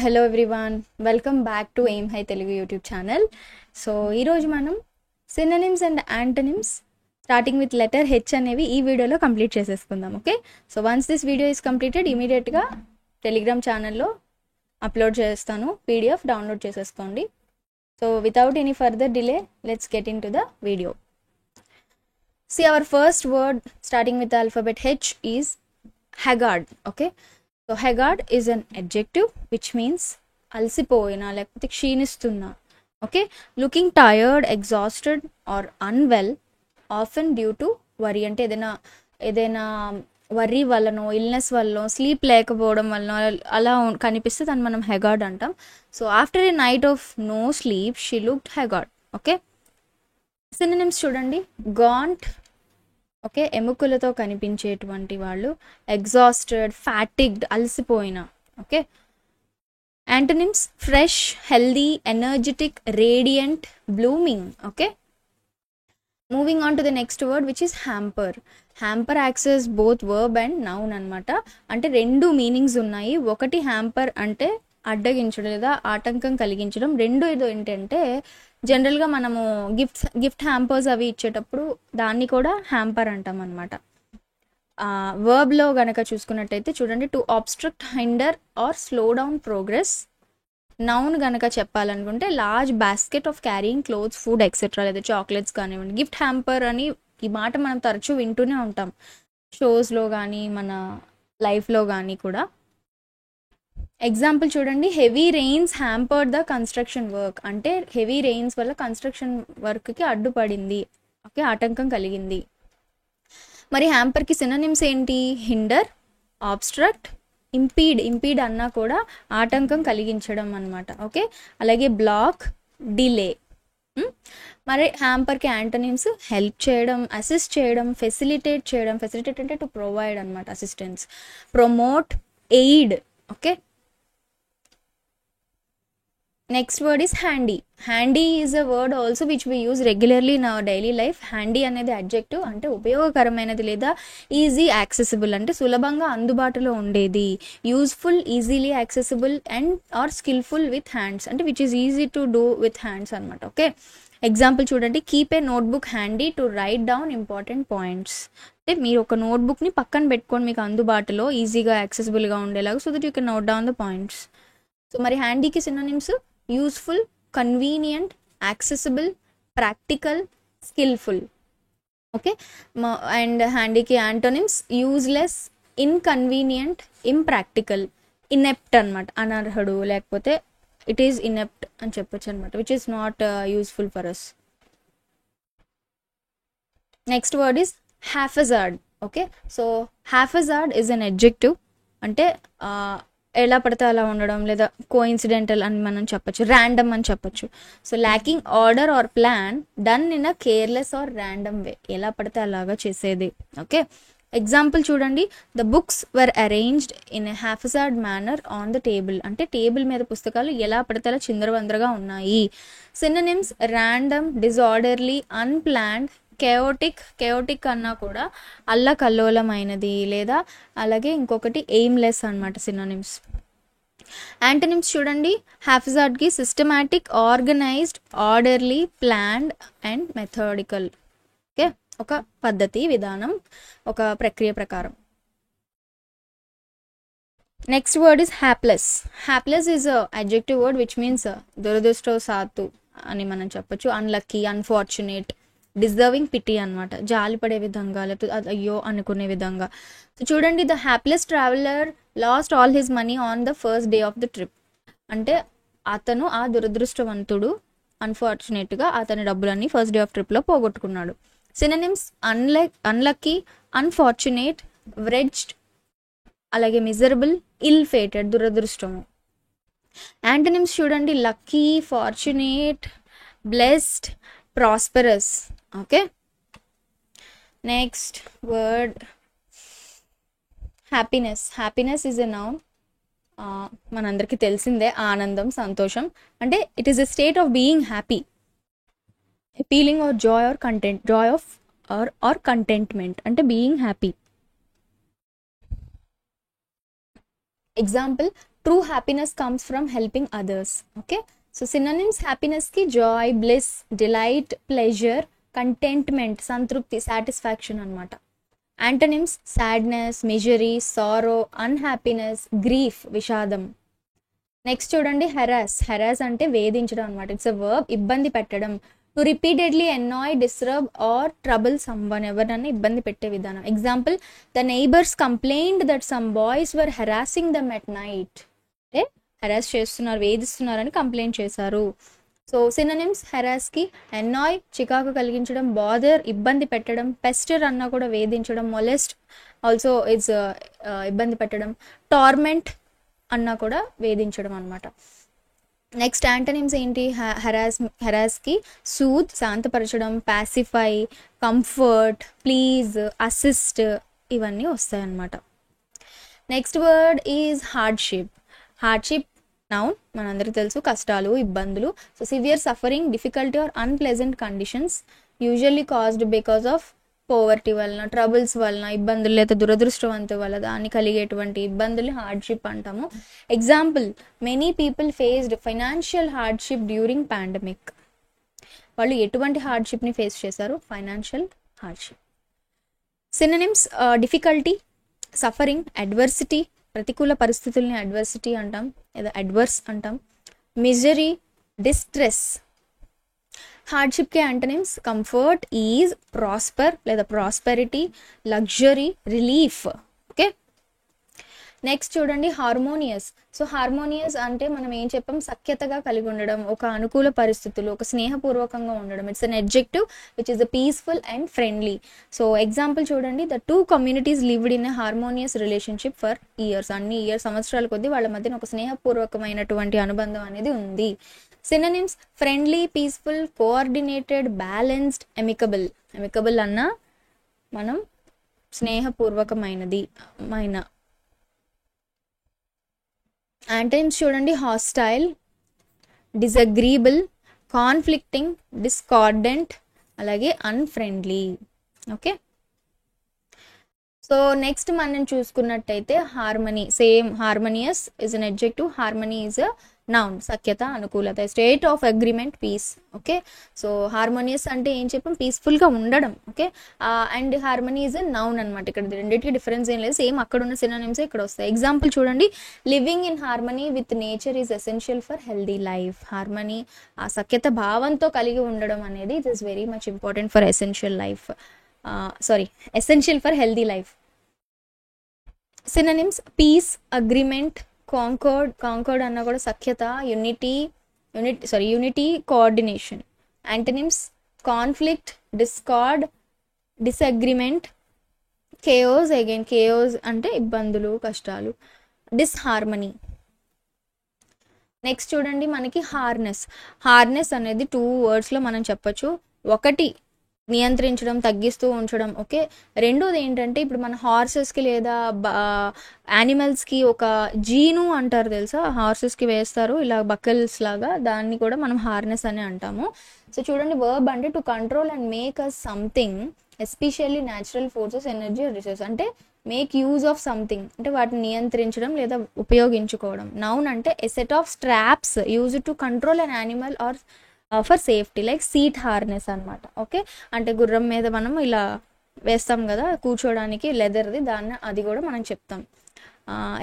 Hello everyone, welcome back to aim high Telugu YouTube channel. So ఈరోజు మనం synonyms and antonyms starting with letter H అనేవి ఈ వీడియోలో complete చేసేసుకుందాం. Okay, so once this video is completed ఇమీడియట్గా Telegram ఛానల్లో upload చేస్తాను, పీడిఎఫ్ డౌన్లోడ్ చేసేసుకోండి. So without any further delay let's get in to the video. See, our first word starting with the alphabet H is haggard. Okay, so haggard is an adjective which means alsipoyina lekapothe ksheenistunnna. Okay, looking tired, exhausted or unwell, often due to worry. Ante edaina worry vallano, illness vallano, sleep lekapodam vallano ala kanipiste dan manam haggard antam. So after a night of no sleep she looked haggard. Okay, synonyms చూడండి. gaunt, okay, ఎముకలతో కనిపించేటువంటి వాళ్ళు. Exhausted, ఫ్యాటిగ్డ్, అలసిపోయిన. Okay, antonyms fresh, healthy, energetic, radiant, blooming. Okay, moving on to the next word which is hamper. Hamper access both verb and noun అనమాట. అంటే రెండు meanings ఉన్నాయి. ఒకటి hamper అంటే అడ్డగించడం లేదా ఆటంకం కలిగించడం. రెండు ఏదో ఏంటంటే జనరల్గా మనము గిఫ్ట్ హ్యాంపర్స్ అవి ఇచ్చేటప్పుడు దాన్ని కూడా హ్యాంపర్ అంటాం అనమాట. వర్బ్లో గనక చూసుకున్నట్టయితే చూడండి, to obstruct, hinder or slow down progress. Noun గనక చెప్పాలనుకుంటే large basket of carrying clothes, food etcetera, లేదా చాక్లెట్స్ కానివ్వండి. గిఫ్ట్ హ్యాంపర్ అని ఈ మాట మనం తరచూ వింటూనే ఉంటాం, షోస్లో కానీ మన లైఫ్లో కానీ కూడా. ఎగ్జాంపుల్ చూడండి, heavy rains hampered the construction work. అంటే హెవీ రెయిన్స్ వల్ల కన్స్ట్రక్షన్ వర్క్కి అడ్డుపడింది, ఓకే, ఆటంకం కలిగింది. మరి హ్యాంపర్కి సినోనిమ్స్ ఏంటి? హిండర్, ఆబ్స్ట్రక్ట్, ఇంపీడ్. ఇంపీడ్ అన్నా కూడా ఆటంకం కలిగించడం అనమాట. ఓకే, అలాగే బ్లాక్, డిలే. మరి హ్యాంపర్కి యాంటోనిమ్స్ హెల్ప్ చేయడం, అసిస్ట్ చేయడం, ఫెసిలిటేట్ చేయడం. ఫెసిలిటేట్ అంటే టు ప్రొవైడ్ అనమాట, assistance. Promote, aid. Okay, next word is handy. Handy is a word also which we use regularly in our daily life. Handy అనేది adjective, అంటే ఉపయోగకరమైనది లేదా ఈజీ యాక్సెసిబుల్, అంటే సులభంగా అందుబాటులో ఉండేది. Useful, easily accessible and or skilful with hands, అంటే which is easy to do with hands అనమాట. ఓకే, ఎగ్జాంపుల్ చూడండి, keep a notebook handy to write down important points. అంటే మీరు ఒక నోట్బుక్ని పక్కన పెట్టుకొని మీకు అందుబాటులో ఈజీగా యాక్సెసిబుల్గా ఉండేలాగా, so that you can note down the points. So మరి హ్యాండీకి synonyms useful, convenient, accessible, practical, skilful. Okay, and హ్యాండీకి antonyms useless, inconvenient, impractical, inept అనమాట, అనర్హుడు, లేకపోతే ఇట్ ఈస్ ఇనెప్ట్ అని చెప్పొచ్చు అనమాట, which is not useful for us. Next word is haphazard. Okay, so haphazard is an adjective, అంటే ఎలా పడితే అలా ఉండడం, లేదా కోఇన్సిడెంటల్ అని మనం చెప్పొచ్చు, ర్యాండమ్ అని చెప్పొచ్చు. So lacking order or plan, done in a careless or random way, ఎలా పడితే అలాగా చేసేది. ఓకే, ఎగ్జాంపుల్ చూడండి, the books were arranged in a haphazard manner on the table. అంటే టేబుల్ మీద పుస్తకాలు ఎలా పడితే అలా చిందరవందరగా ఉన్నాయి. Synonyms random, disorderly, unplanned, chaotic అన్నా కూడా అల్లకల్లోలమైనది, లేదా అలాగే ఇంకొకటి ఎయిమ్లెస్ అనమాట సినోనిమ్స్. యాంటోనిమ్స్ చూడండి, హ్యాఫెజార్డ్కి systematic, organised, orderly, planned and methodical. Okay, ఒక పద్ధతి, విధానం, ఒక ప్రక్రియ ప్రకారం. Next word is hapless. Hapless is adjective word which means దురదృష్టవశాత్తు అని మనం చెప్పొచ్చు. అన్లక్కీ, అన్ఫార్చునేట్, డిజర్వింగ్ పిటీ అనమాట, జాలి పడే విధంగా, లేకపోతే అయ్యో అనుకునే విధంగా. సో చూడండి, the hapless traveller lost all his money on the first day of the trip. అంటే అతను, ఆ దురదృష్టవంతుడు, అన్ఫార్చునేట్గా అతని డబ్బులన్నీ ఫస్ట్ డే ఆఫ్ ట్రిప్లో పోగొట్టుకున్నాడు. సినోనిమ్స్ అన్లక్కీ, అన్ఫార్చునేట్, వ్రెడ్జ్డ్, అలాగే మిజరబుల్, ఇల్ ఫేటెడ్, దురదృష్టము. యాంటోనిమ్స్ చూడండి, lucky, fortunate, blessed, prosperous. Okay, next word happiness. Happiness is a noun, మనందరికీ తెలిసిందే, ఆనందం, సంతోషం. అంటే it is a state of being happy, a feeling or joy or content, joy of or contentment, అంటే being happy. Example, true happiness comes from helping others. Okay, so synonyms హ్యాపీనెస్కి joy, bliss, delight, pleasure, contentment, సంతృప్తి, satisfaction అనమాట. Antonyms sadness, misery, సారో, unhappiness, grief, విషాదం. Next చూడండి harass అంటే వేధించడం అనమాట. It's a verb, ఇబ్బంది పెట్టడం. To repeatedly annoy, disturb or trouble someone, ఎవరినైనా ఇబ్బంది పెట్టే విధానం. Example, the neighbours complaint that some boys were harassing them at night. అంటే హెరాస్ చేస్తున్నారు, వేధిస్తున్నారని కంప్లైంట్ చేశారు. సో సినోనిమ్స్ హెరాస్కి అనాయ్, చికాకు కలిగించడం, బాదర్, ఇబ్బంది పెట్టడం, పెస్టర్ అన్నా కూడా వేధించడం, మొలెస్ట్ ఆల్సో ఇట్స్ ఇబ్బంది పెట్టడం, టార్మెంట్ అన్నా కూడా వేధించడం అనమాట. నెక్స్ట్ యాంటనిమ్స్ ఏంటి? హెరాస్కి సూత్, శాంతపరచడం, పాసిఫై, కంఫర్ట్, ప్లీజ్, అసిస్ట్, ఇవన్నీ వస్తాయి అన్నమాట. Next word is hardship noun, మనందరికీ తెలుసు, కష్టాలు, ఇబ్బందులు. So severe suffering, difficulty are unpleasant conditions usually caused because of poverty వలన, ట్రబుల్స్ వలన, ఇబ్బందులు లేదా దురదృష్టవంతు వల్ల దాన్ని కలిగేటువంటి ఇబ్బందుల్ని హార్డ్షిప్ అంటాము. Example, many people faced financial hardship during pandemic. వాళ్ళు ఎటువంటి హార్డ్షిప్ని ఫేస్ చేశారు? Financial hardship. Synonyms difficulty, suffering, adversity, ప్రతికూల పరిస్థితుల్ని అడ్వర్సిటీ అంటాం లేదా అడ్వర్స్ అంటాం. Misery, distress. హార్డ్షిప్కి యాంటనిమ్స్ కంఫర్ట్, ఈజ్, ప్రాస్పర్ లేదా prosperity, luxury, relief. Okay, next చూడండి హార్మోనియస్. సో హార్మోనియస్ అంటే మనం ఏం చెప్పాం? సఖ్యతగా కలిగి ఉండడం, ఒక అనుకూల పరిస్థితులు, ఒక స్నేహపూర్వకంగా ఉండడం. It's an adjective which is peaceful and friendly. So example చూడండి, the two communities lived in a harmonious relationship for years. అన్ని సంవత్సరాల కొద్దీ వాళ్ళ మధ్యన ఒక స్నేహపూర్వకమైనటువంటి అనుబంధం అనేది ఉంది. Synonyms friendly, peaceful, coordinated, balanced, amicable అన్న మనం స్నేహపూర్వకమైనది మైన. యాంటనిమ్స్ చూడండి, హాస్టైల్, డిసగ్రీబుల్, కాన్ఫ్లిక్టింగ్, డిస్కార్డెంట్, అలాగే అన్ఫ్రెండ్లీ. ఓకే, సో నెక్స్ట్ మనం చూసుకున్నట్టయితే harmony. Same, harmonious is an adjective, harmony is a noun, సఖ్యత, అనుకూలత, state of agreement, peace. Okay, so harmonious అంటే ఏం చెప్పాం? పీస్ఫుల్గా ఉండడం. Okay, and harmony is a noun అనమాట. ఇక్కడ రెండింటికి డిఫరెన్స్ ఏం లేదు, సేమ్ అక్కడ ఉన్న సినోనిమ్స్ ఇక్కడ వస్తాయి. ఎగ్జాంపుల్ చూడండి, living in harmony with nature is essential for healthy life. Harmony, ఆ సఖ్యత భావంతో కలిగి ఉండడం అనేది it is very much important for essential for healthy life. Synonyms peace, agreement, concord అన్న కూడా సఖ్యత, unity, coordination. Antonyms conflict, discord, disagreement, chaos. Again chaos అంటే ఇబ్బందులు, కష్టాలు. డిస్హార్మనీ. నెక్స్ట్ చూడండి మనకి హార్నెస్ అనేది 2 wordsలో మనం చెప్పొచ్చు. ఒకటి నియంత్రించడం, తగ్గిస్తూ ఉంచడం. ఓకే, రెండోది ఏంటంటే ఇప్పుడు మన హార్సెస్కి లేదా యానిమల్స్కి ఒక జీను అంటారు తెలుసా, హార్సెస్కి వేస్తారు ఇలా బకల్స్ లాగా, దాన్ని కూడా మనం హార్నెస్ అని అంటాము. సో చూడండి, వర్బ్ అంటే to control and make us something, especially natural forces, energy, resource. అంటే మేక్ యూజ్ ఆఫ్ సంథింగ్ అంటే వాటిని నియంత్రించడం లేదా ఉపయోగించుకోవడం. నౌన్ అంటే a set of straps use to control an animal or for safety, like seat harness అనమాట. Okay, అంటే గుర్రం మీద మనం ఇలా వేస్తాం కదా కూర్చోడానికి, లెదర్ది, అది కూడా మనం చెప్తాం.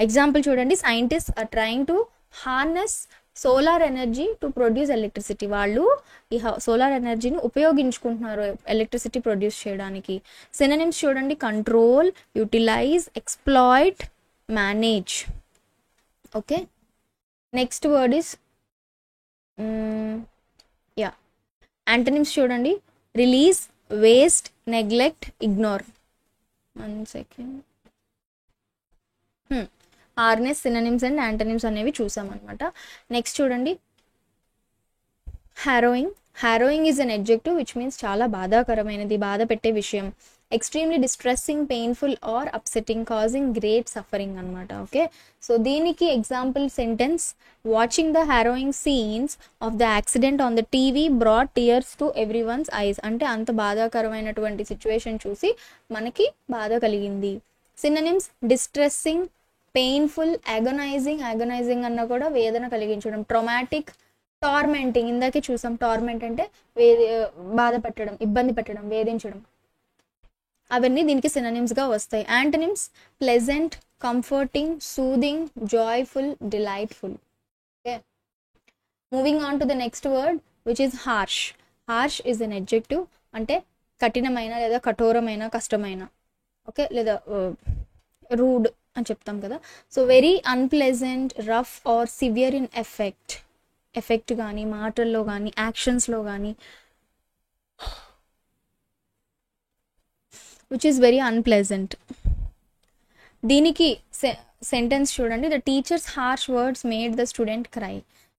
ఎగ్జాంపుల్ చూడండి, scientist are trying to harness solar energy to produce electricity. వాళ్ళు ఈ సోలార్ ఎనర్జీని ఉపయోగించుకుంటున్నారు ఎలక్ట్రిసిటీ ప్రొడ్యూస్ చేయడానికి. సినోనిమ్స్ చూడండి, control, utilise, exploit, manage. Okay, next word is antonyms చూడండి, release, waste, neglect, ignore. 1 second. Harness, synonyms and antonyms అనేవి చూసామన్నమాట. Next చూడండి, harrowing is an adjective which means చాలా బాధాకరమైనది, బాధ పెట్టే విషయం. Extremely distressing, painful or upsetting, causing great suffering అనమాట. ఓకే, సో దీనికి example sentence, watching the harrowing scenes of the accident on the TV brought tears to every one's eyes. అంటే అంత బాధాకరమైనటువంటి సిచ్యువేషన్ చూసి మనకి బాధ కలిగింది. సినోనిమ్స్ డిస్ట్రెస్సింగ్, పెయిన్ఫుల్, అగనైజింగ్ అన్న కూడా వేదన కలిగించడం. ట్రామాటిక్, టార్మెంటింగ్, ఇందాకే చూసాం టార్మెంట్ అంటే బాధ పెట్టడం, ఇబ్బంది పెట్టడం, వేధించడం. అవన్నీ దీనికి సినోనిమ్స్గా వస్తాయి. Antonyms pleasant, comforting, soothing, joyful, delightful. Okay, moving on to the next word which is harsh. Harsh is an adjective, అంటే కఠినమైన లేదా కఠోరమైన, కష్టమైన, ఓకే, లేదా రూడ్ అని చెప్తాం కదా. So very unpleasant, rough or severe in effect కానీ, మాటల్లో కానీ, యాక్షన్స్లో కానీ, విచ్ ఈస్ వెరీ అన్ప్లెజెంట్. దీనికి సెంటెన్స్ చూడండి, the teacher's harsh words made the student cry.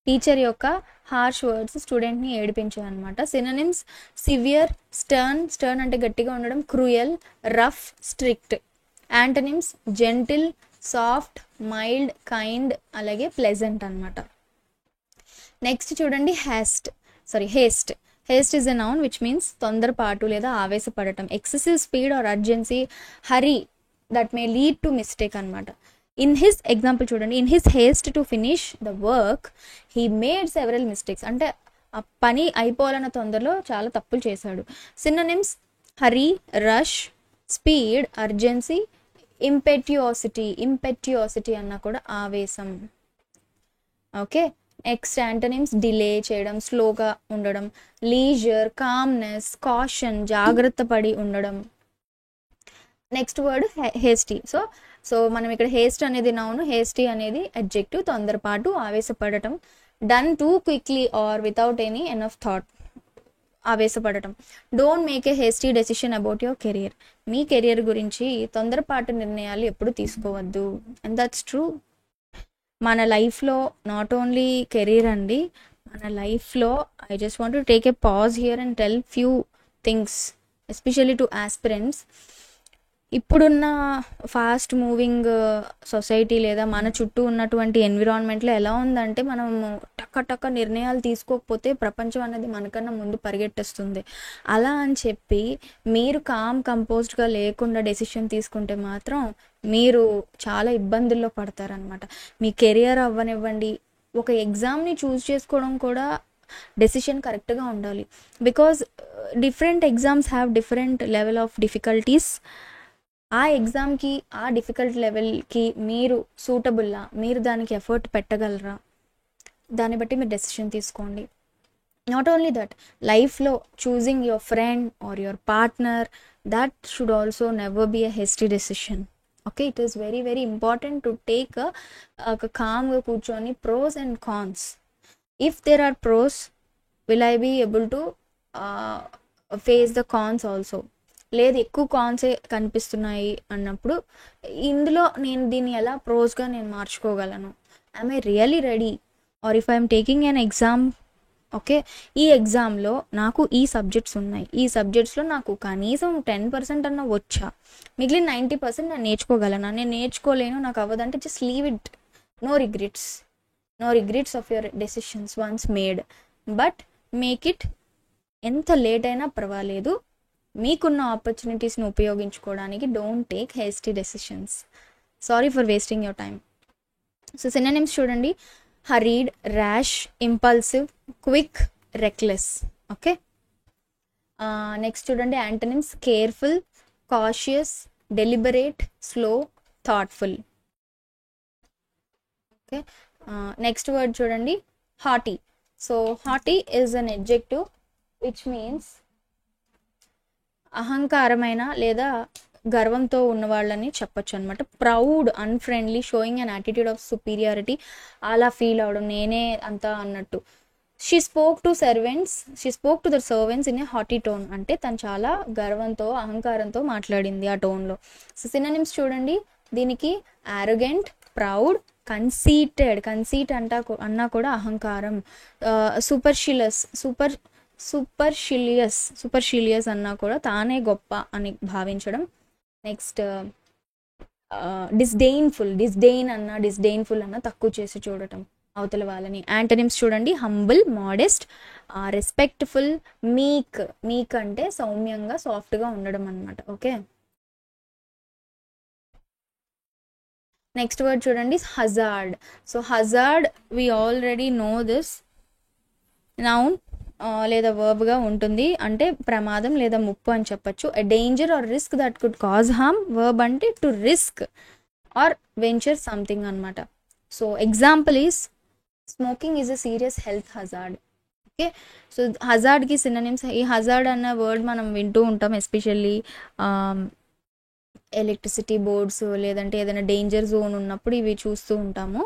Teacher యొక్క హార్ష్ వర్డ్స్ స్టూడెంట్ని ఏడిపించాయి అనమాట. సినోనిమ్స్ సివియర్, స్టర్న్ అంటే గట్టిగా ఉండడం, cruel, rough, strict. Antonyms gentle, soft, mild, kind, అలాగే ప్లెజెంట్ అనమాట. నెక్స్ట్ చూడండి haste. Haste is a noun which means తొందరపాటు లేదా ఆవేశపడటం. Excessive speed are urgency, hurry that may lead to mistake అనమాట. ఇన్ హిస్ ఎగ్జాంపుల్ చూడండి, in his haste to finish the work he made several mistakes. అంటే ఆ పని అయిపోవాలన్న తొందరలో చాలా తప్పులు చేశాడు. Synonyms hurry, rush, speed, urgency, impetuosity అన్న కూడా ఆవేశం. ఓకే, నెక్స్ట్ యాంటనిమ్స్ డిలే చేయడం, స్లోగా ఉండడం, లీజర్, కామ్నెస్, కాషన్, జాగ్రత్త పడి ఉండడం. Next word hasty. సో మనం ఇక్కడ హేస్ట్ అనేది నౌన్, హేస్టీ అనేది అడ్జెక్టివ్, తొందరపాటు, ఆవేశపడటం. Done too quickly or without any enough thought, ఆవేశపడటం. Don't make a hasty decision about your career. మీ కెరియర్ గురించి తొందరపాటు నిర్ణయాలు ఎప్పుడు తీసుకోవద్దు. And that's true. మన లైఫ్లో నాట్ ఓన్లీ కెరీర్ అండి, మన లైఫ్లో I just want to take a pause here and tell few things especially to aspirants. ఇప్పుడున్న ఫాస్ట్ మూవింగ్ సొసైటీ లేదా మన చుట్టూ ఉన్నటువంటి ఎన్విరాన్మెంట్లో ఎలా ఉందంటే, మనం టక్క నిర్ణయాలు తీసుకోకపోతే ప్రపంచం అనేది మనకన్నా ముందు పరిగెట్టేస్తుంది. అలా అని చెప్పి మీరు కంపోజ్డ్గా లేకుండా డెసిషన్ తీసుకుంటే మాత్రం మీరు చాలా ఇబ్బందుల్లో పడతారనమాట. మీ కెరియర్ అవ్వనివ్వండి, ఒక ఎగ్జామ్ని చూస్ చేసుకోవడం కూడా డెసిషన్ కరెక్ట్గా ఉండాలి. Because different exams have different level of difficulties. ఆ ఎగ్జామ్కి, ఆ డిఫికల్ట్ లెవెల్కి మీరు సూటబుల్లా, మీరు దానికి ఎఫర్ట్ పెట్టగలరా, దాన్ని బట్టి మీరు డెసిషన్ తీసుకోండి. నాట్ ఓన్లీ దట్, లైఫ్లో choosing your friend or your partner, that should also never be a hasty decision. Okay, it is very very important to take కామ్గా కూర్చొని pros and cons. If there are pros, will I be able to face the cons also. లేదు ఎక్కువ కాన్సే కనిపిస్తున్నాయి అన్నప్పుడు ఇందులో నేను దీన్ని ఎలా ప్రోస్గా నేను మార్చుకోగలను, I'm I really ready, or if I'm taking an exam, okay, ఈ ఎగ్జామ్లో నాకు ఈ సబ్జెక్ట్స్ ఉన్నాయి, ఈ సబ్జెక్ట్స్లో నాకు కనీసం 10% అన్న వచ్చా, మిగిలిన 90% నేను నేర్చుకోగలనా, నేను నేర్చుకోలేను, నాకు అవ్వదంటే just leave it. No regrets of your decisions once made, but make it. ఎంత లేట్ అయినా పర్వాలేదు, మీకున్న ఆపర్చునిటీస్ని ఉపయోగించుకోవడానికి don't take hasty decisions. Sorry for wasting your time. So synonyms చూడండి, hurried, rash, impulsive, quick, reckless. Okay, next చూడండి antonyms careful, cautious, deliberate, slow, thoughtful. Okay, next word చూడండి haughty. So haughty is an adjective which means అహంకారమైన లేదా గర్వంతో ఉన్న వాళ్ళని చెప్పొచ్చు అనమాట. Proud, unfriendly, showing an attitude of superiority, అలా ఫీల్ అవడం, నేనే అంతా అన్నట్టు. She spoke to the servants in a haughty tone, అంటే తను చాలా గర్వంతో, అహంకారంతో మాట్లాడింది ఆ టోన్లో. సో సినోనిమ్స్ చూడండి దీనికి అరోగెంట్, ప్రౌడ్, కన్సీట్ అన్నా కూడా అహంకారం, సూపర్షిలియస్ అన్నా కూడా తానే గొప్ప అని భావించడం. నెక్స్ట్ డిస్డెయిన్ అన్నా తక్కువ చేసి చూడటం అవతల వాళ్ళని. యాంటనిమ్స్ చూడండి హంబుల్, మోడెస్ట్, రెస్పెక్ట్ఫుల్, మీక్ అంటే సౌమ్యంగా, సాఫ్ట్గా ఉండడం అనమాట. ఓకే, నెక్స్ట్ వర్డ్ చూడండి, hazard. So hazard we already know this, noun లేదా వర్బ్గా ఉంటుంది, అంటే ప్రమాదం లేదా ముప్పు అని చెప్పచ్చు. A danger or risk that could cause harm. Verb అంటే to risk or venture something అనమాట. So example is smoking is a serious health hazard. Okay, so హజార్డ్కి సినోనిమ్స్. ఈ హజార్డ్ అన్న వర్డ్ మనం వింటూ ఉంటాం, ఎస్పెషల్లీ ఎలక్ట్రిసిటీ బోర్డ్స్ లేదంటే ఏదైనా డేంజర్ జోన్ ఉన్నప్పుడు ఇవి చూస్తూ ఉంటాము.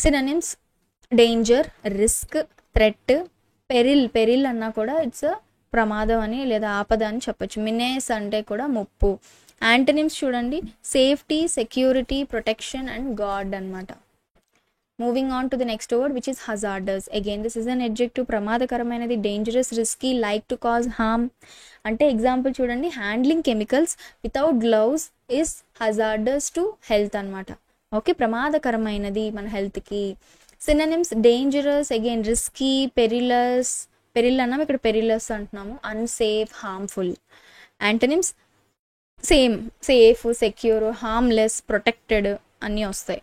Synonyms danger, risk, threat, peril అన్నా కూడా ఇట్స్ ప్రమాదం అని లేదా ఆపద అని చెప్పచ్చు. మినేస్ అంటే కూడా ముప్పు. యాంటనిమ్స్ చూడండి, safety, security, protection and guard అనమాట. Moving on to the next word which is hazardous. Again this is an adjective, ప్రమాదకరమైనది, dangerous, risky, like to cause harm. అంటే ఎగ్జాంపుల్ చూడండి, handling chemicals without gloves is hazardous to health అనమాట. Okay, ప్రమాదకరమైనది మన హెల్త్కి. Synonyms dangerous, again risky, perilous, peril అన్నాం ఇక్కడ perilous అంటున్నాము, unsafe, harmful. Antonyms same, safe, secure, harmless, protected అన్నీ వస్తాయి.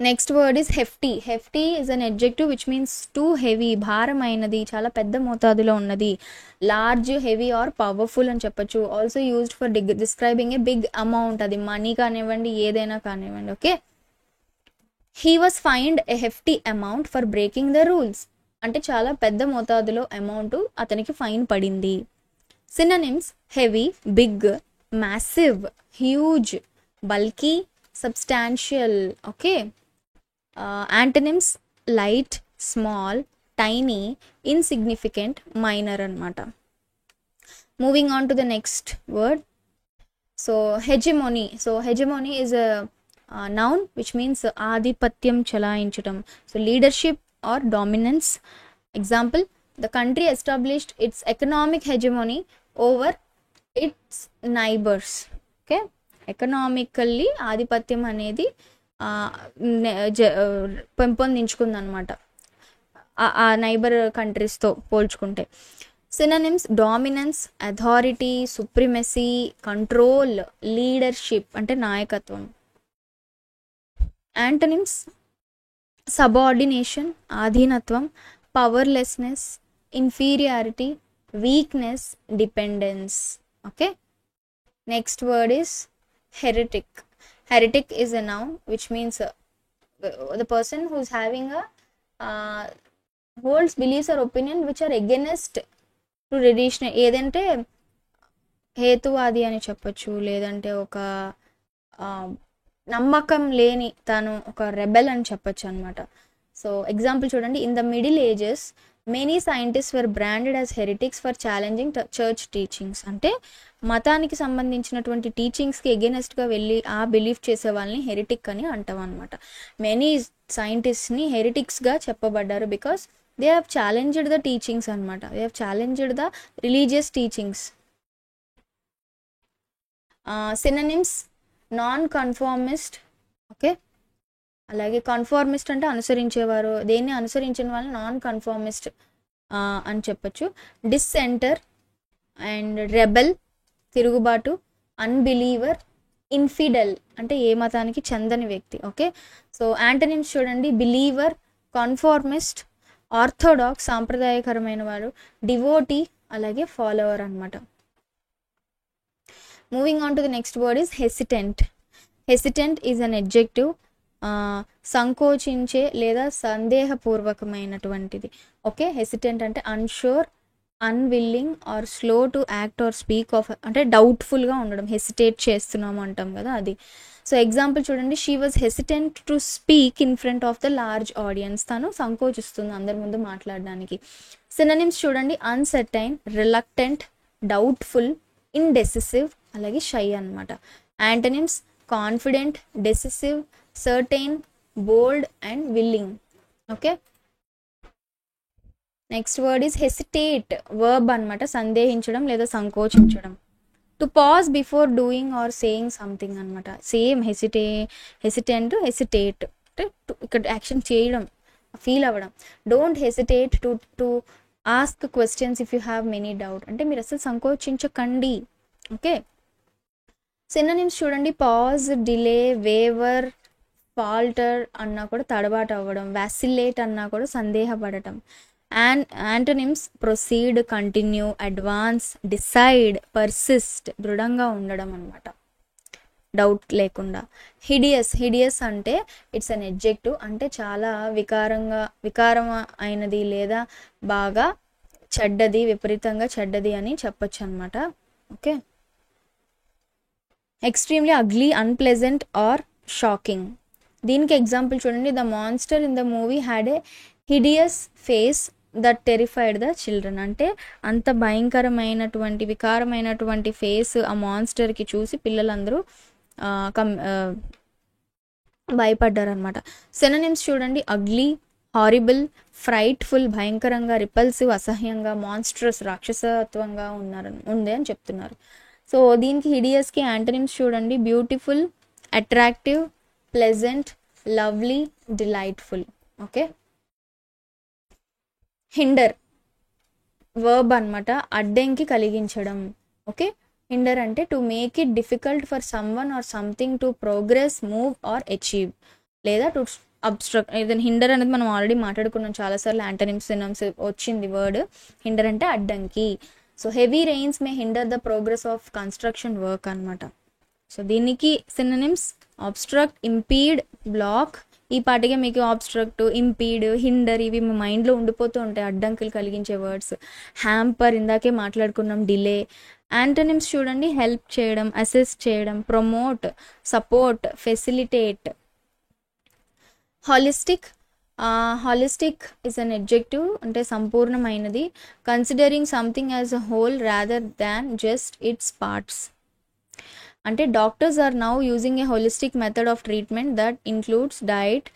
Next word is hefty. Hefty is an adjective which means too heavy, భారమైనది, చాలా పెద్ద మోతాదులో ఉన్నది. లార్జ్, హెవీ ఆర్ పవర్ఫుల్ అని చెప్పచ్చు. Also used for describing a big amount, అది మనీ కానివ్వండి ఏదైనా కానివ్వండి. Okay, he was fined a hefty amount for breaking the rules. అంటే చాలా పెద్ద మోతాదులో అమౌంట్ అతనికి ఫైన్ పడింది. Synonyms heavy, big, massive, huge, bulky, substantial. Okay, antonyms light, small, tiny, insignificant, minor అనమాట. Moving on to the next word. So hegemony. So hegemony is a noun which means ఆధిపత్యం చెలాయించడం. So leadership are dominance. Example, the country established its economic hegemony over its neighbours. Okay, economically ఆధిపత్యం అనేది పెంపొందించుకుందనమాట ఆ neighbour కంట్రీస్తో పోల్చుకుంటే. Synonyms dominance, authority, supremacy, control, leadership అంటే నాయకత్వం. యాంటనిమ్స్ సబార్డినేషన్, ఆధీనత్వం, powerlessness, inferiority, weakness, dependence. Okay, next word is heretic. Heretic is a noun which means the person who is having a holds beliefs or opinion which are against to traditional. ఏదంటే హేతువాది అని చెప్పచ్చు, లేదంటే ఒక నమ్మకం లేని తాను ఒక రెబెల్ అని చెప్పచ్చు అనమాట. సో ఎగ్జాంపుల్ చూడండి, in the middle ages many scientist were branded as heretics for challenging church teachings. అంటే మతానికి సంబంధించినటువంటి టీచింగ్స్కి ఎగెనెస్ట్గా వెళ్ళి ఆ బిలీఫ్ చేసే వాళ్ళని హెరిటిక్ అని అంటాం అనమాట. మెనీ సైంటిస్ట్ని హెరిటిక్స్గా చెప్పబడ్డారు because they have challenged the teachings అనమాట. They have challenged the religious teachings. Synonyms non conformist. Okay, అలాగే కన్ఫార్మిస్ట్ అంటే అనుసరించేవారు, దేన్ని అనుసరించిన వాళ్ళని నాన్ కన్ఫార్మిస్ట్ అని చెప్పచ్చు. డిస్సెంటర్ అండ్ రెబెల్, తిరుగుబాటు, అన్బిలీవర్, ఇన్ఫిడెల్ అంటే ఏ మతానికి చెందని వ్యక్తి. ఓకే, సో యాంటనిమ్స్ చూడండి, బిలీవర్, కన్ఫార్మిస్ట్, ఆర్థోడాక్స్ సాంప్రదాయకరమైన వారు, డివోటీ అలాగే ఫాలోవర్ అనమాట. Moving on to the next word is hesitant. Hesitant is an adjective, సంకోచించే లేదా సందేహపూర్వకమైనటువంటిది. ఓకే, హెసిటెంట్ అంటే unsure, unwilling or slow to act or speak of, అంటే డౌట్ఫుల్గా ఉండడం, హెసిటేట్ చేస్తున్నాము అంటాం కదా అది. సో ఎగ్జాంపుల్ చూడండి, she was hesitant to speak in front of the large audience. తను సంకోచిస్తుంది అందరి ముందు మాట్లాడడానికి. సినోనిమ్స్ చూడండి, అన్సర్టైన్, రిలక్టెంట్, డౌట్ఫుల్, ఇండెసిసివ్ అలాగే షై అనమాట. Antonyms confident, decisive, certain, bold and willing. Okay, next word is hesitate. Verb అనమాట, సందేహించడం లేదా సంకోచించడం. To pause before doing or saying something అనమాట. సేమ్ హెసిటెంట్, హెసిటేట్ అంటే ఇక్కడ యాక్షన్ చేయడం, ఫీల్ అవ్వడం. Don't hesitate to ask questions if you have many doubt, అంటే మీరు అసలు సంకోచించకండి. ఓకే, సినోనిమ్స్ చూడండి, పాజ్, డిలే, వేవర్, ఫాల్టర్ అన్నా కూడా తడబాటు అవ్వడం, వ్యాసిలేట్ అన్నా కూడా సందేహపడటం. Antonyms proceed, continue, advance, decide, persist, దృఢంగా ఉండడం అనమాట, డౌట్ లేకుండా. హిడియస్ అంటే ఇట్స్ అన్ ఎడ్జెక్టివ్, అంటే చాలా వికారం అయినది లేదా బాగా చెడ్డది, విపరీతంగా చెడ్డది అని చెప్పొచ్చు అనమాట. Okay. Extremely ugly, unpleasant or shocking. దీనికి ఎగ్జాంపుల్ చూడండి, the monster in the movie had a hideous face that terrified the children. అంటే అంత భయంకరమైనటువంటి వికారమైనటువంటి ఫేస్ ఆ మాన్స్టర్కి చూసి పిల్లలందరూ భయపడ్డారనమాట. సినోనిమ్స్ చూడండి, అగ్లీ, హారిబుల్, ఫ్రైట్ఫుల్, భయంకరంగా, రిపల్సివ్, అసహ్యంగా, మాన్స్ట్రస్, రాక్షసత్వంగా ఉంది అని చెప్తున్నారు. సో దీనికి హిడియస్కి యాంటోనిమ్స్ చూడండి, beautiful, attractive, pleasant, lovely, delightful. Okay. Hinder verb అనమాట, అడ్డంకి కలిగించడం. ఓకే. హిండర్ అంటే to make it difficult for someone or something to progress, move or achieve, లేదా టు అబ్స్ట్రక్ట్. ఏదైనా హిండర్ అనేది మనం ఆల్రెడీ మాట్లాడుకున్నాం చాలాసార్లు, యాంటోనిమ్స్ సినోనిమ్స్ వచ్చింది వర్డ్. హిండర్ అంటే అడ్డంకి. So heavy rains may hinder the progress of construction work అనమాట. సో దీనికి సినోనిమ్స్ అబ్స్ట్రక్ట్, ఇంపీడ్, బ్లాక్. ఈ పాటిగా మీకు ఆబ్స్ట్రక్ట్, ఇంపీడ్, హిండర్ ఇవి మీ మైండ్లో ఉండిపోతూ ఉంటాయి, అడ్డంకులు కలిగించే వర్డ్స్. హ్యాంపర్ ఇందాకే మాట్లాడుకున్నాం, డిలే. యాంటోనిమ్స్ చూడండి, హెల్ప్ చేయడం, అసిస్ట్ చేయడం, promote, support, facilitate. Holistic is an adjective, అంటే సంపూర్ణమైనది. Considering something as a whole rather than just its parts. అంటే doctors are now using a holistic method of treatment that includes diet,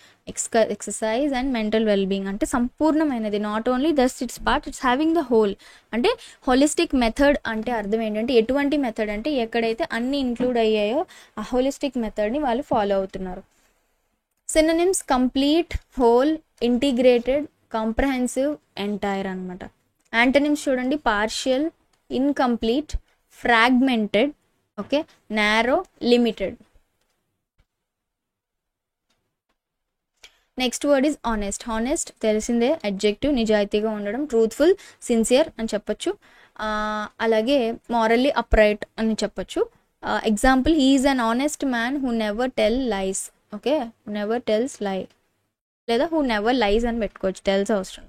exercise and mental wellbeing. అంటే సంపూర్ణమైనది, not only just its part, it's having the whole. అంటే holistic method అంటే అర్థం ఏంటంటే ఎటువంటి method అంటే ఎక్కడైతే అన్ని ఇంక్లూడ్ అయ్యాయో ఆ హోలిస్టిక్ మెథడ్ని వాళ్ళు ఫాలో అవుతున్నారు. Synonyms complete, whole, integrated, comprehensive, entire అనమాట. యాంటోనిమ్స్ చూడండి, partial, incomplete, fragmented, okay, narrow, limited. Next word is honest. Honest తెలిసిందే, అడ్జెక్టివ్, నిజాయితీగా ఉండడం. ట్రూత్ఫుల్, సిన్సియర్ అని చెప్పొచ్చు. అలాగే మారల్లీ అప్రైట్ అని చెప్పొచ్చు. Example, he is an honest man who never tell lies. Okay, never tells లై, లేదా హూ నెవర్ లైస్ అని పెట్టుకోవచ్చు, టెల్స్ అవసరం.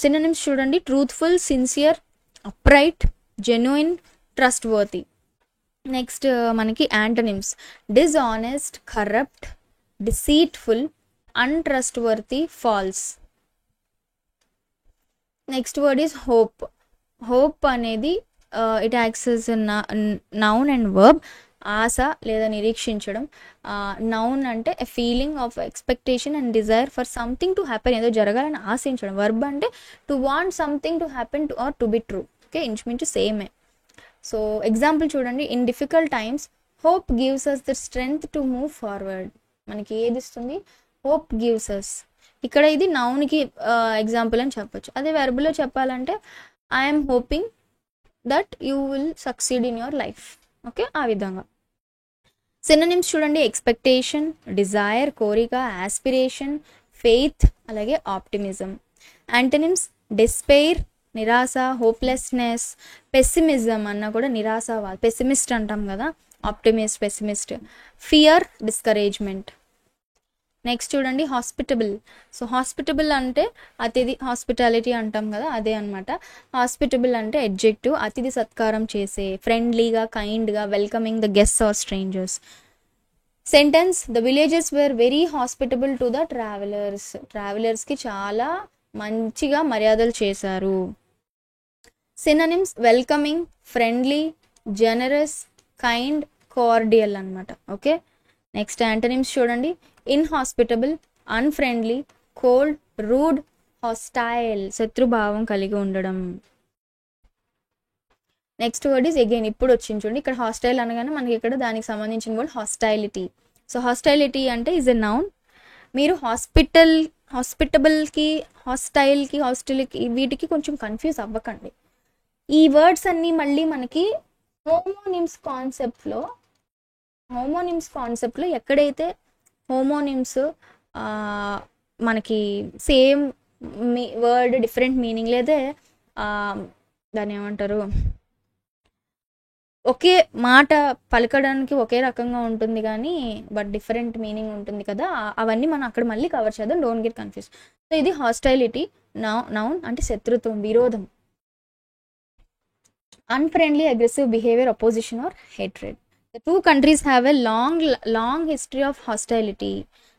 సినోనిమ్స్ చూడండి, truthful, sincere, upright, genuine, trustworthy. Next మనకి antonyms, dishonest, corrupt, deceitful, untrustworthy, false. Next word is hope. Hope అనేది it acts as noun and verb. ఆశ లేదా నిరీక్షించడం. నౌన్ అంటే a feeling of expectation and desire for something to happen, ఏదో జరగాలని ఆశించడం. Verb అంటే to want something to happen or to be true. Okay, ఇంచుమించు సేమే. సో ఎగ్జాంపుల్ చూడండి, in difficult times hope gives us the strength to move forward. మనకి ఏది ఇస్తుంది? Hope gives us. ఇక్కడ ఇది నౌన్కి ఎగ్జాంపుల్ అని చెప్పొచ్చు. అదే వెర్బ్లో చెప్పాలంటే I'm hoping that you will succeed in your life. Okay, ఆ విధంగా. సినోనిమ్స్ చూడండి, ఎక్స్పెక్టేషన్, డిజైర్, కోరిక, ఆస్పిరేషన్, ఫెయిత్, అలాగే ఆప్టిమిజం. యాంటోనిమ్స్ డెస్పైర్, నిరాశ, హోప్లెస్నెస్, పెస్సిమిజం అన్న కూడా నిరాశ, పెస్సిమిస్ట్ అంటాం కదా, optimist, pessimist. Fear, discouragement. Next చూడండి, హాస్పిటబుల్. సో హాస్పిటబుల్ అంటే అతిథి, హాస్పిటాలిటీ అంటాం కదా, అదే అనమాట. హాస్పిటబుల్ అంటే అడ్జెక్టివ్, అతిథి సత్కారం చేసే, ఫ్రెండ్లీగా, కైండ్గా, welcoming the guests or strangers. Sentence, the villages where very hospitable to the travellers. ట్రావెలర్స్కి చాలా మంచిగా మర్యాదలు చేశారు. Synonyms, welcoming, friendly, generous, kind, cordial అనమాట. ఓకే, నెక్స్ట్ యాంటోనిమ్స్ చూడండి, inhospitable, unfriendly, cold, rude, hostile, శత్రుభావం కలిగి ఉండడం. నెక్స్ట్ వర్డ్ ఈజ్ అగైన్, ఇప్పుడు వచ్చింది చూడండి, ఇక్కడ హాస్టైల్ అనగానే మనకి ఇక్కడ దానికి సంబంధించిన వర్డ్ హాస్టైలిటీ. సో హాస్టైలిటీ అంటే ఈజ్ ఎ నౌన్. మీరు హాస్పిటబుల్కి, హాస్టైల్కి, హాస్టల్కి వీటికి కొంచెం కన్ఫ్యూజ్ అవ్వకండి. ఈ వర్డ్స్ అన్నీ మళ్ళీ మనకి హోమోనిమ్స్ కాన్సెప్ట్లో ఎక్కడైతే హోమోనిమ్స్ మనకి సేమ్ వర్డ్ డిఫరెంట్ మీనింగ్ లేదా దాన్ని ఏమంటారు, ఒకే మాట పలకడానికి ఒకే రకంగా ఉంటుంది కానీ బట్ డిఫరెంట్ మీనింగ్ ఉంటుంది కదా, అవన్నీ మనం అక్కడ మళ్ళీ కవర్ చేద్దాం, డోంట్ గెట్ కన్ఫ్యూజ్. సో ఇది హాస్టైలిటీ, నౌన్ అంటే శత్రుత్వం, విరోధం. Unfriendly, aggressive behaviour, opposition or hatred. The two countries have a long history of hostility.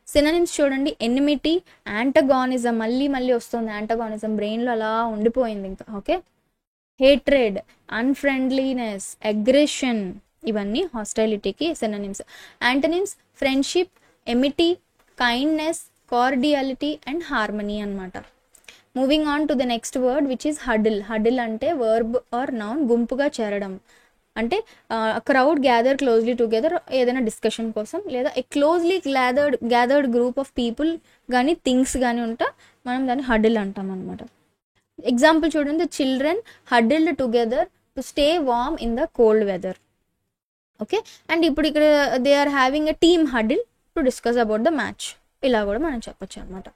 Synonyms చూడండి, ఎనిమిటీ, యాంటగానిజం, మళ్ళీ వస్తుంది యాంటగానిజం, బ్రెయిన్లో అలా ఉండిపోయింది ఇంకా. ఓకే, హేట్రెడ్, అన్ఫ్రెండ్లీనెస్, అగ్రెషన్, ఇవన్నీ హాస్టైలిటీకి synonyms. Antonyms friendship, amity, kindness, cordiality and harmony అన్నమాట. Moving on to the next word which is huddle. Huddle అంటే వర్బ్ ఆర్ నౌన్, గుంపుగా చేరడం. అంటే క్రౌడ్ గ్యాదర్ క్లోజ్లీ టుగెదర్, ఏదైనా డిస్కషన్ కోసం, లేదా a closely gathered group of people కానీ things కానీ ఉంటా మనం దాన్ని హడిల్ అంటాం అనమాట. ఎగ్జాంపుల్ చూడండి, the children huddled together to stay warm in the cold weather. Okay, and ఇప్పుడు ఇక్కడ they are having a team huddle to discuss about the match, ఇలా కూడా మనం చెప్పొచ్చు అనమాట.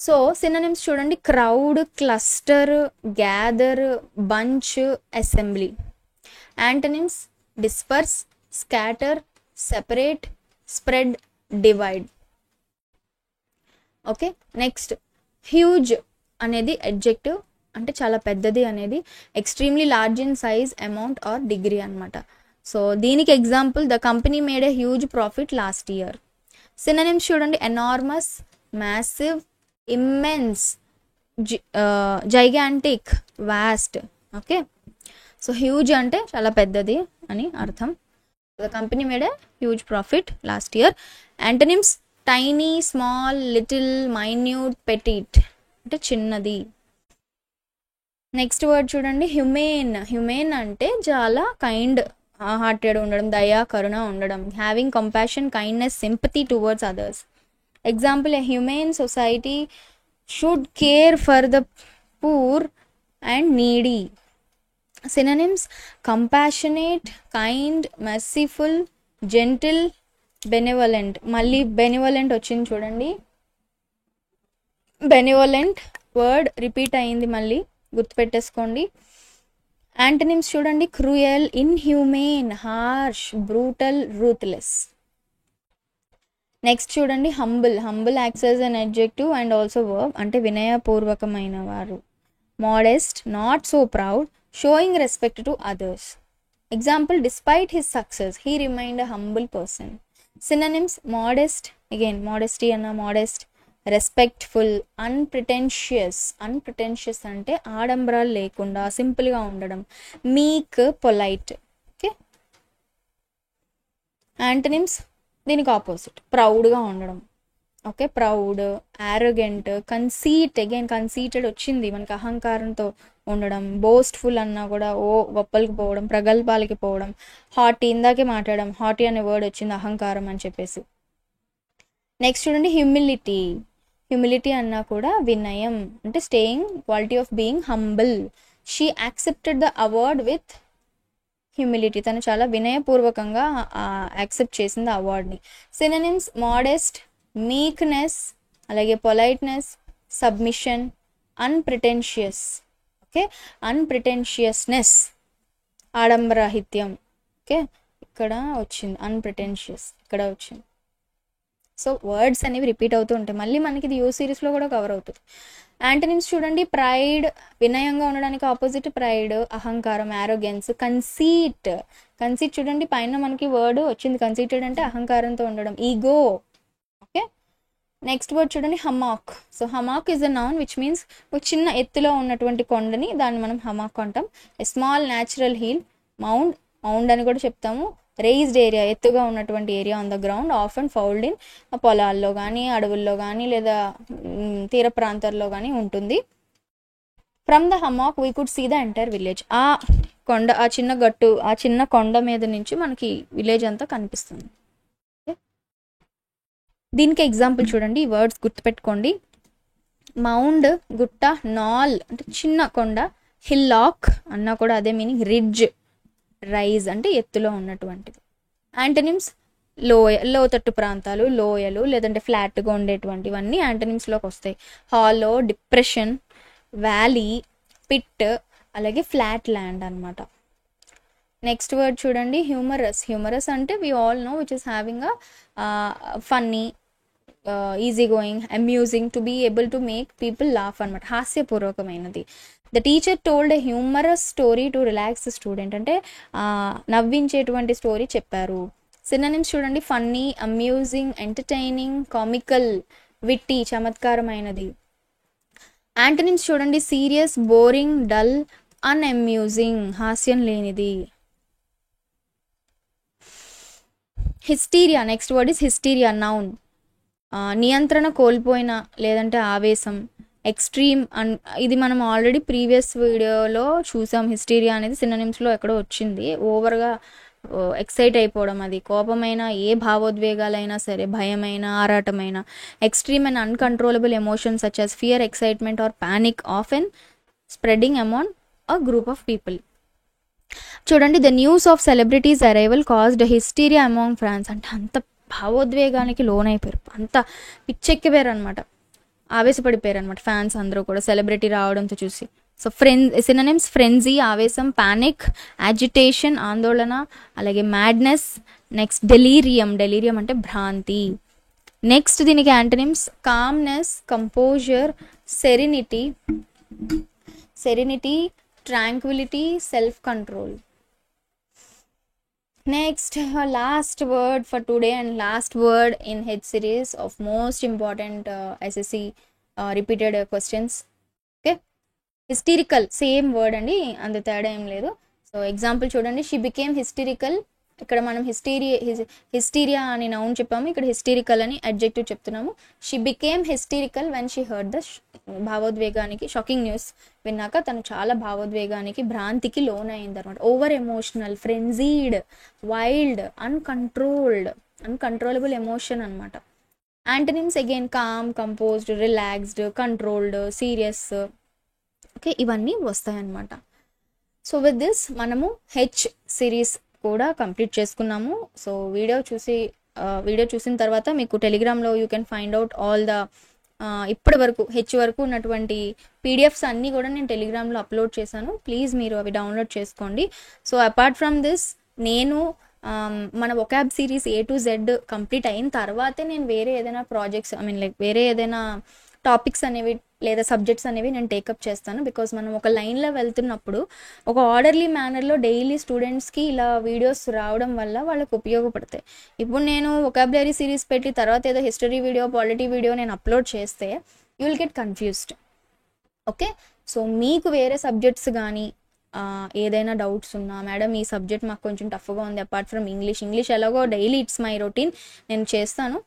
సో సినోనిమ్స్ చూడండి, crowd, cluster, gather, bunch, assembly. Antonyms disperse, scatter, separate, spread, divide. Okay, next huge అనేది adjective, అంటే చాలా పెద్దది అనేది, extremely large in size, amount or degree అనమాట. సో దీనికి example, the company made a huge profit last year. Synonyms చూడండి, enormous, massive, immense, gigantic, vast. Okay, so huge అంటే చాలా పెద్దది అని అర్థం. The company made a huge profit last year. Antonyms tiny, small, little, minute, Pettit అంటే చిన్నది. Next word చూడండి, human అంటే చాలా కైండ్ హార్టెడ్ ఉండడం, దయా, కరుణ ఉండడం. Having compassion, kindness, sympathy towards others. Example, a humane society should care for the poor and needy. Synonyms compassionate, kind, merciful, gentle, benevolent. మళ్ళీ బెనివలెంట్ వచ్చింది చూడండి, బెనివలెంట్ వర్డ్ రిపీట్ అయింది, మళ్ళీ గుర్తుపెట్టేసుకోండి. యాంటోనిమ్స్ చూడండి, cruel, inhumane, harsh, brutal, ruthless. Next చూడండి, humble acts as an adjective and also verb, అంటే వినయపూర్వకమైన వారు. Modest, not so proud, showing respect to others. Example, despite his success he remained a humble person. Synonyms modest, again modesty అన్న modest, respectful, అన్ప్రిటెన్షియస్ అంటే ఆడంబరాలు లేకుండా సింపుల్గా ఉండడం. మీక్, polite. Okay, antonyms దీనికి ఆపోజిట్, ప్రౌడ్గా ఉండడం. Okay, proud, arrogant, conceit, again conceited వచ్చింది మనకి, అహంకారంతో ఉండడం. బోస్ట్ఫుల్ అన్నా కూడా గొప్పలకి పోవడం, ప్రగల్భాలకి పోవడం. హాటీ, ఇందాకే మాట్లాడడం, హాటీ అనే వర్డ్ వచ్చింది అహంకారం అని చెప్పేసి. నెక్స్ట్ చూడండి, హ్యూమిలిటీ అన్నా కూడా వినయం, అంటే staying, quality of being humble. She accepted the award with humility, తను చాలా వినయపూర్వకంగా యాక్సెప్ట్ చేసింది ఆ అవార్డ్ని. సినోనిమ్స్ మోడెస్ట్, మీక్నెస్, అలాగే పొలైట్నెస్, సబ్మిషన్, అన్ప్రిటెన్షియస్. ఓకే, అన్ప్రిటెన్షియస్నెస్, ఆడంబరాహిత్యం. ఓకే, ఇక్కడ వచ్చింది అన్ప్రిటెన్షియస్, ఇక్కడ వచ్చింది. సో వర్డ్స్ అనేవి రిపీట్ అవుతూ ఉంటాయి, మళ్ళీ మనకి ఇది యూ సిరీస్లో కూడా కవర్ అవుతుంది. యాంటోనిమ్స్ చూడండి, ప్రైడ్, వినయంగా ఉండడానికి ఆపోజిట్ ప్రైడ్, అహంకారం, యారోగెన్స్. కన్సీట్ చూడండి, పైన మనకి వర్డ్ వచ్చింది, కన్సీటెడ్ అంటే అహంకారంతో ఉండడం, ఈగో. ఓకే, నెక్స్ట్ వర్డ్ చూడండి, hummock. So hummock is a noun which means ఒక చిన్న ఎత్తులో ఉన్నటువంటి కొండని, దాన్ని మనం హమాక్ అంటాం. A small natural hill, mound అని కూడా చెప్తాము. రేజ్డ్ ఏరియా, ఎత్తుగా ఉన్నటువంటి area on the ground, often found in, పొలాల్లో కానీ, అడవుల్లో కానీ, లేదా తీర ప్రాంతాల్లో కానీ ఉంటుంది. From the hummock we could see the entire village. ఆ కొండ, ఆ చిన్న గట్టు, ఆ చిన్న కొండ మీద నుంచి మనకి విలేజ్ అంతా కనిపిస్తుంది. దీనికి ఎగ్జాంపుల్ చూడండి, ఈ వర్డ్స్ గుర్తుపెట్టుకోండి. మౌండ్ గుట్ట, నాల్ అంటే చిన్న కొండ, హిల్లాక్ అన్నా కూడా అదే మీనింగ్, రిడ్జ్ రైజ్ అంటే ఎత్తులో ఉన్నటువంటిది. యాంటనిమ్స్ లోతట్టు ప్రాంతాలు, లోయలు, లేదంటే ఫ్లాట్గా ఉండేటువంటివన్నీ యాంటనిమ్స్లోకి వస్తాయి. హాలో, డిప్రెషన్, వ్యాలీ, పిట్, అలాగే ఫ్లాట్ ల్యాండ్ అనమాట. నెక్స్ట్ వర్డ్ చూడండి, హ్యూమరస్. హ్యూమరస్ అంటే we all know which is having a funny, easy going, amusing, to be able to make people laugh అనమాట, హాస్యపూర్వకమైనది. The teacher told a humorous story to relax the student అంటే నవ్వించేటువంటి story చెప్పారు. Synonyms చూడండి, funny, amusing, entertaining, comical, witty, చమత్కారమైనది. Antonyms చూడండి, serious, boring, dull, unamusing, హాస్యం లేనిది. Hysteria, next word is hysteria, noun. నియంత్రణ కోల్పోయిన లేదంటే ఆవేశం. ఎక్స్ట్రీమ్ ఇది మనం ఆల్రెడీ ప్రీవియస్ వీడియోలో చూసాం. హిస్టీరియా అనేది సినోనిమ్స్లో ఎక్కడో వచ్చింది. ఓవర్గా ఎక్సైట్ అయిపోవడం, అది కోపమైన, ఏ భావోద్వేగాలైనా సరే, భయమైన, ఆరాటమైన. Extreme and uncontrollable emotions such as fear, excitement or panic often spreading among a group of people. చూడండి, the news of celebrities arrival caused hysteria among fans అంటే అంత భావోద్వేగానికి లోనైపోయారు, అంత పిచ్చెక్కిపోయారు అనమాట, ఆవేశపడిపోయారు అనమాట ఫ్యాన్స్ అందరూ కూడా సెలబ్రిటీ రావడంతో చూసి. సో సినోనిమ్స్ ఫ్రెంజీ, ఆవేశం, పానిక్, యాజిటేషన్, ఆందోళన, అలాగే మ్యాడ్నెస్. నెక్స్ట్ డెలీరియం, డెలీరియం అంటే భ్రాంతి. నెక్స్ట్ దీనికి antonyms calmness, composer, serenity, Tranquility, self control. Next, last word for today and last word in H series of most important SSC repeated questions. Okay, hysterical, same word అండి, అంత తేడా ఏం లేదు. So example చూడండి, she became historical. ఇక్కడ మనం hysteria అని noun చెప్పాము, ఇక్కడ హిస్టరికల్ అని అడ్జెక్టివ్ చెప్తున్నాము. She became hysterical when she heard the, భావోద్వేగానికి, షాకింగ్ న్యూస్ విన్నాక తను చాలా భావోద్వేగానికి, భ్రాంతికి లోన్ అయింది అనమాట. Over emotional, frenzied, wild, uncontrollable emotion అనమాట. Antonyms again calm, composed, relaxed, controlled, serious. Okay, ఇవన్నీ వస్తాయన్నమాట. సో విత్ దిస్ మనము హెచ్ సిరీస్ కూడా కంప్లీట్ చేసుకున్నాము. సో వీడియో చూసిన తర్వాత మీకు టెలిగ్రామ్లో you can find out all the ఇప్పటి వరకు హెచ్ వరకు ఉన్నటువంటి పీడిఎఫ్స్ అన్నీ కూడా నేను టెలిగ్రామ్లో అప్లోడ్ చేశాను. ప్లీజ్ మీరు అవి డౌన్లోడ్ చేసుకోండి. సో అపార్ట్ ఫ్రమ్ దిస్, నేను మన vocab series A to Z complete అయిన తర్వాతే నేను వేరే ఏదైనా ప్రాజెక్ట్స్, వేరే ఏదైనా టాపిక్స్ అనేవి లేదా సబ్జెక్ట్స్ అనేవి నేను టేకప్ చేస్తాను. బికాస్ మనం ఒక లైన్లో వెళ్తున్నప్పుడు ఒక ఆర్డర్లీ మేనర్లో డైలీ స్టూడెంట్స్కి ఇలా వీడియోస్ రావడం వల్ల వాళ్ళకి ఉపయోగపడతాయి. ఇప్పుడు నేను వొకాబులరీ సిరీస్ పెట్టి తర్వాత ఏదో హిస్టరీ వీడియో, పాలిటీ వీడియో నేను అప్లోడ్ చేస్తే you will get confused. Okay, so మీకు వేరే సబ్జెక్ట్స్ కానీ ఏదైనా డౌట్స్ ఉన్నా, మేడం ఈ సబ్జెక్ట్ మాకు కొంచెం టఫ్గా ఉంది అపార్ట్ ఫ్రమ్ ఇంగ్లీష్ ఎలాగో డైలీ ఇట్స్ మై రొటీన్, నేను చేస్తాను,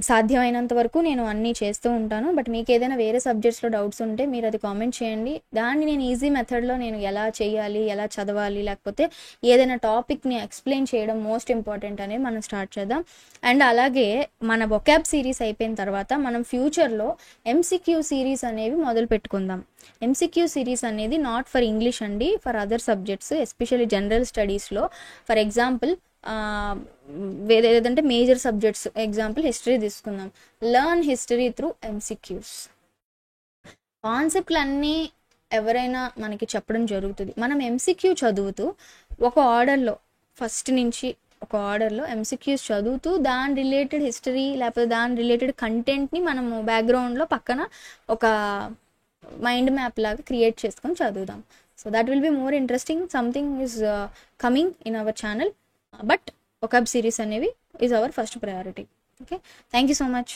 సాధ్యమైనంత వరకు నేను అన్నీ చేస్తూ ఉంటాను. బట్ మీకు ఏదైనా వేరే సబ్జెక్ట్స్లో డౌట్స్ ఉంటే మీరు అది కామెంట్ చేయండి. దాన్ని నేను ఈజీ మెథడ్లో నేను ఎలా చేయాలి, ఎలా చదవాలి, లేకపోతే ఏదైనా టాపిక్ని ఎక్స్ప్లెయిన్ చేయడం మోస్ట్ ఇంపార్టెంట్ అనేది మనం స్టార్ట్ చేద్దాం. అండ్ అలాగే మన వొకాబ్ సిరీస్ అయిపోయిన తర్వాత మనం ఫ్యూచర్లో MCQ సిరీస్ అనేవి మొదలు పెట్టుకుందాం. MCQ సిరీస్ అనేది నాట్ ఫర్ ఇంగ్లీష్ అండి, for other subjects, especially general స్టడీస్లో. ఫర్ ఎగ్జాంపుల్ ఏదంటే మేజర్ సబ్జెక్ట్స్, ఎగ్జాంపుల్ హిస్టరీ తీసుకుందాం. Learn history through MCQs. కాన్సెప్ట్లు అన్నీ ఎవరైనా మనకి చెప్పడం జరుగుతుంది. మనం MCQ చదువుతూ ఒక ఆర్డర్లో, ఫస్ట్ నుంచి ఒక ఆర్డర్లో MCQs చదువుతూ దాని రిలేటెడ్ హిస్టరీ లేకపోతే దాని రిలేటెడ్ కంటెంట్ని మనము బ్యాక్గ్రౌండ్లో పక్కన ఒక మైండ్ మ్యాప్ లాగా క్రియేట్ చేసుకొని చదువుదాం. So that will be more interesting. Something is coming in our channel, but vocab series అనేవి is our first priority. Okay, thank you so much.